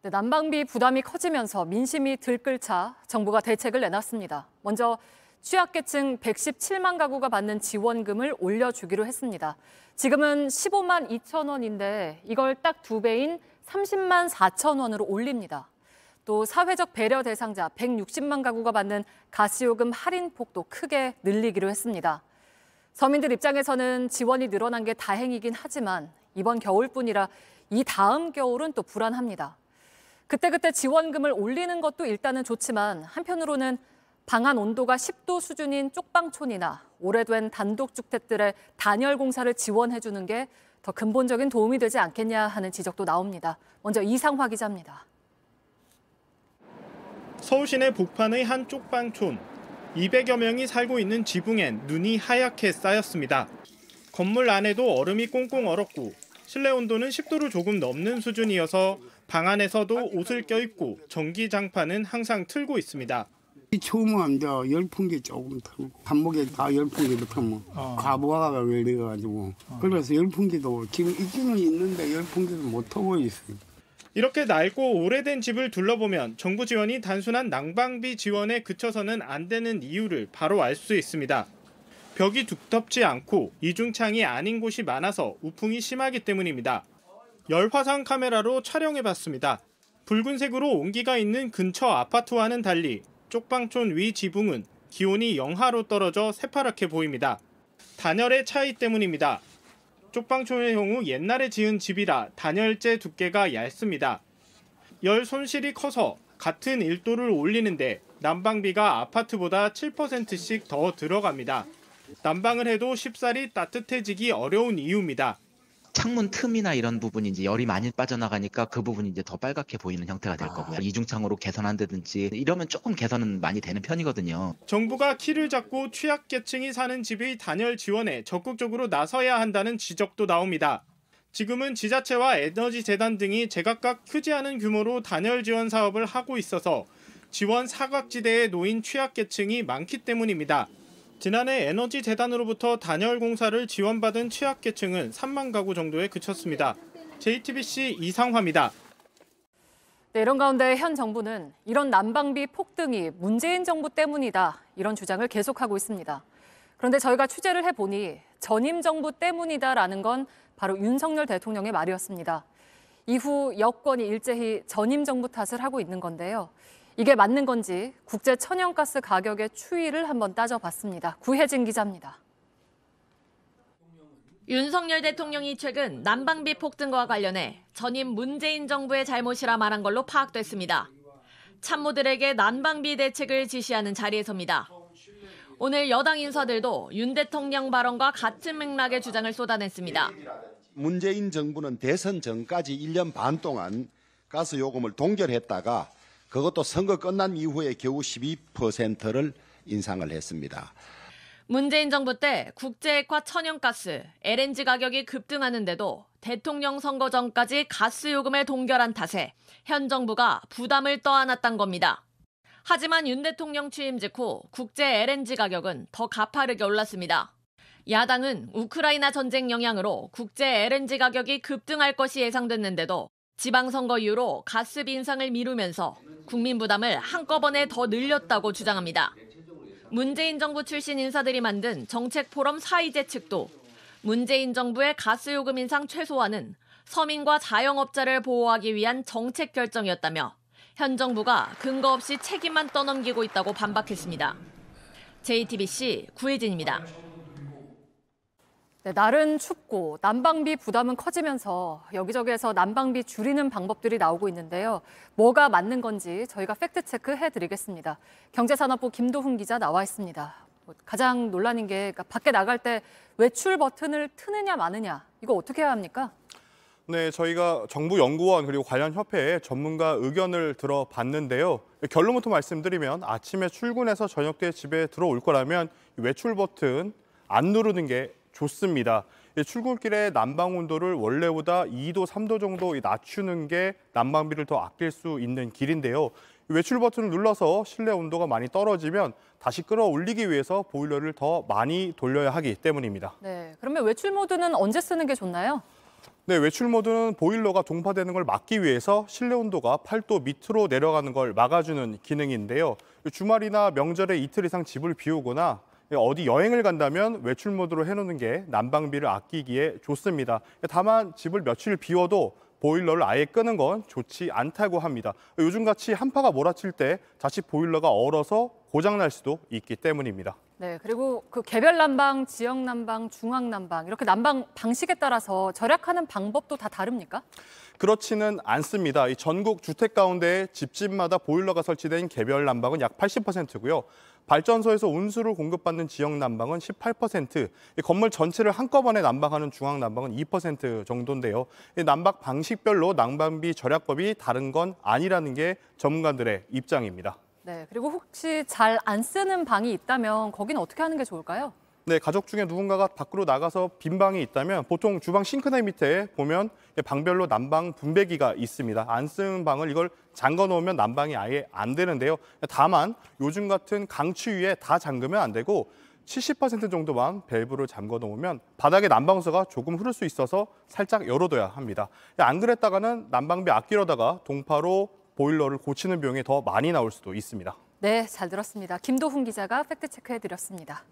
네, 난방비 부담이 커지면서 민심이 들끓자 정부가 대책을 내놨습니다. 먼저 취약계층 117만 가구가 받는 지원금을 올려주기로 했습니다. 지금은 15만 2천 원인데 이걸 딱 2배인 30만 4천 원으로 올립니다. 또 사회적 배려 대상자 160만 가구가 받는 가스요금 할인폭도 크게 늘리기로 했습니다. 서민들 입장에서는 지원이 늘어난 게 다행이긴 하지만 이번 겨울뿐이라 이 다음 겨울은 또 불안합니다. 그때그때 지원금을 올리는 것도 일단은 좋지만 한편으로는 방안 온도가 10도 수준인 쪽방촌이나 오래된 단독주택들의 단열 공사를 지원해주는 게 더 근본적인 도움이 되지 않겠냐 하는 지적도 나옵니다. 먼저 이상화 기자입니다. 서울 시내 복판의 한 쪽방촌. 200여 명이 살고 있는 지붕엔 눈이 하얗게 쌓였습니다. 건물 안에도 얼음이 꽁꽁 얼었고 실내 온도는 10도를 조금 넘는 수준이어서 방 안에서도 옷을 껴입고 전기장판은 항상 틀고 있습니다. 처음에 이제 열풍기 조금 틀고 한목에 다 열풍기부터 뭐 과부하가 걸려가지고 그래서 열풍기도 지금 있기는 있는데 열풍기도 못 타고 있어요. 이렇게 낡고 오래된 집을 둘러보면 정부 지원이 단순한 난방비 지원에 그쳐서는 안 되는 이유를 바로 알 수 있습니다. 벽이 두텁지 않고 이중창이 아닌 곳이 많아서 우풍이 심하기 때문입니다. 열화상 카메라로 촬영해봤습니다. 붉은색으로 온기가 있는 근처 아파트와는 달리 쪽방촌 위 지붕은 기온이 영하로 떨어져 새파랗게 보입니다. 단열의 차이 때문입니다. 쪽방촌의 경우 옛날에 지은 집이라 단열재 두께가 얇습니다. 열 손실이 커서 같은 1도를 올리는데 난방비가 아파트보다 7%씩 더 들어갑니다. 난방을 해도 쉽사리 따뜻해지기 어려운 이유입니다. 창문 틈이나 이런 부분이 이제 열이 많이 빠져나가니까 그 부분이 이제 더 빨갛게 보이는 형태가 될 거고요. 이중창으로 개선한다든지 이러면 조금 개선은 많이 되는 편이거든요. 정부가 키를 잡고 취약계층이 사는 집의 단열 지원에 적극적으로 나서야 한다는 지적도 나옵니다. 지금은 지자체와 에너지재단 등이 제각각 크지 않은 규모로 단열 지원 사업을 하고 있어서 지원 사각지대에 놓인 취약계층이 많기 때문입니다. 지난해 에너지재단으로부터 단열 공사를 지원받은 취약계층은 3만 가구 정도에 그쳤습니다. JTBC 이상화입니다. 네, 이런 가운데 현 정부는 이런 난방비 폭등이 문재인 정부 때문이다 이런 주장을 계속하고 있습니다. 그런데 저희가 취재를 해보니 전임 정부 때문이다라는 건 바로 윤석열 대통령의 말이었습니다. 이후 여권이 일제히 전임 정부 탓을 하고 있는 건데요. 이게 맞는 건지 국제 천연가스 가격의 추이를 한번 따져봤습니다. 구혜진 기자입니다. 윤석열 대통령이 최근 난방비 폭등과 관련해 전임 문재인 정부의 잘못이라 말한 걸로 파악됐습니다. 참모들에게 난방비 대책을 지시하는 자리에서입니다. 오늘 여당 인사들도 윤 대통령 발언과 같은 맥락의 주장을 쏟아냈습니다. 문재인 정부는 대선 전까지 1년 반 동안 가스 요금을 동결했다가 그것도 선거 끝난 이후에 겨우 12%를 인상을 했습니다. 문재인 정부 때 국제액화 천연가스, LNG 가격이 급등하는데도 대통령 선거 전까지 가스 요금을 동결한 탓에 현 정부가 부담을 떠안았던 겁니다. 하지만 윤 대통령 취임 직후 국제 LNG 가격은 더 가파르게 올랐습니다. 야당은 우크라이나 전쟁 영향으로 국제 LNG 가격이 급등할 것이 예상됐는데도 지방선거 이후로 가스비 인상을 미루면서 국민 부담을 한꺼번에 더 늘렸다고 주장합니다. 문재인 정부 출신 인사들이 만든 정책포럼 사이제 측도 문재인 정부의 가스요금 인상 최소화는 서민과 자영업자를 보호하기 위한 정책 결정이었다며 현 정부가 근거 없이 책임만 떠넘기고 있다고 반박했습니다. JTBC 구혜진입니다. 네, 날은 춥고 난방비 부담은 커지면서 여기저기에서 난방비 줄이는 방법들이 나오고 있는데요. 뭐가 맞는 건지 저희가 팩트체크 해드리겠습니다. 경제산업부 김도훈 기자 나와 있습니다. 가장 논란인 게 밖에 나갈 때 외출 버튼을 트느냐 마느냐 이거 어떻게 해야 합니까? 네, 저희가 정부 연구원 그리고 관련 협회에 전문가 의견을 들어봤는데요. 결론부터 말씀드리면 아침에 출근해서 저녁 때 집에 들어올 거라면 외출 버튼 안 누르는 게 좋습니다. 출근길에 난방 온도를 원래보다 2도, 3도 정도 낮추는 게 난방비를 더 아낄 수 있는 길인데요. 외출 버튼을 눌러서 실내 온도가 많이 떨어지면 다시 끌어올리기 위해서 보일러를 더 많이 돌려야 하기 때문입니다. 네, 그러면 외출 모드는 언제 쓰는 게 좋나요? 네, 외출 모드는 보일러가 동파되는 걸 막기 위해서 실내 온도가 8도 밑으로 내려가는 걸 막아주는 기능인데요. 주말이나 명절에 이틀 이상 집을 비우거나 어디 여행을 간다면 외출 모드로 해놓는 게 난방비를 아끼기에 좋습니다. 다만 집을 며칠 비워도 보일러를 아예 끄는 건 좋지 않다고 합니다. 요즘같이 한파가 몰아칠 때 자칫 보일러가 얼어서 고장날 수도 있기 때문입니다. 네, 그리고 그 개별 난방, 지역 난방, 중앙 난방 이렇게 난방 방식에 따라서 절약하는 방법도 다 다릅니까? 그렇지는 않습니다. 이 전국 주택 가운데 집집마다 보일러가 설치된 개별 난방은 약 80%고요. 발전소에서 온수를 공급받는 지역 난방은 18%, 건물 전체를 한꺼번에 난방하는 중앙 난방은 2% 정도인데요. 난방 방식별로 난방비 절약법이 다른 건 아니라는 게 전문가들의 입장입니다. 네, 그리고 혹시 잘 안 쓰는 방이 있다면 거기는 어떻게 하는 게 좋을까요? 네, 가족 중에 누군가가 밖으로 나가서 빈 방이 있다면 보통 주방 싱크대 밑에 보면 방별로 난방 분배기가 있습니다. 안 쓰는 방을 이걸 잠궈 놓으면 난방이 아예 안 되는데요. 다만 요즘 같은 강추위에 다 잠그면 안 되고 70% 정도만 밸브를 잠궈 놓으면 바닥에 난방수가 조금 흐를 수 있어서 살짝 열어둬야 합니다. 안 그랬다가는 난방비 아끼려다가 동파로 보일러를 고치는 비용이 더 많이 나올 수도 있습니다. 네, 잘 들었습니다. 김도훈 기자가 팩트체크해드렸습니다.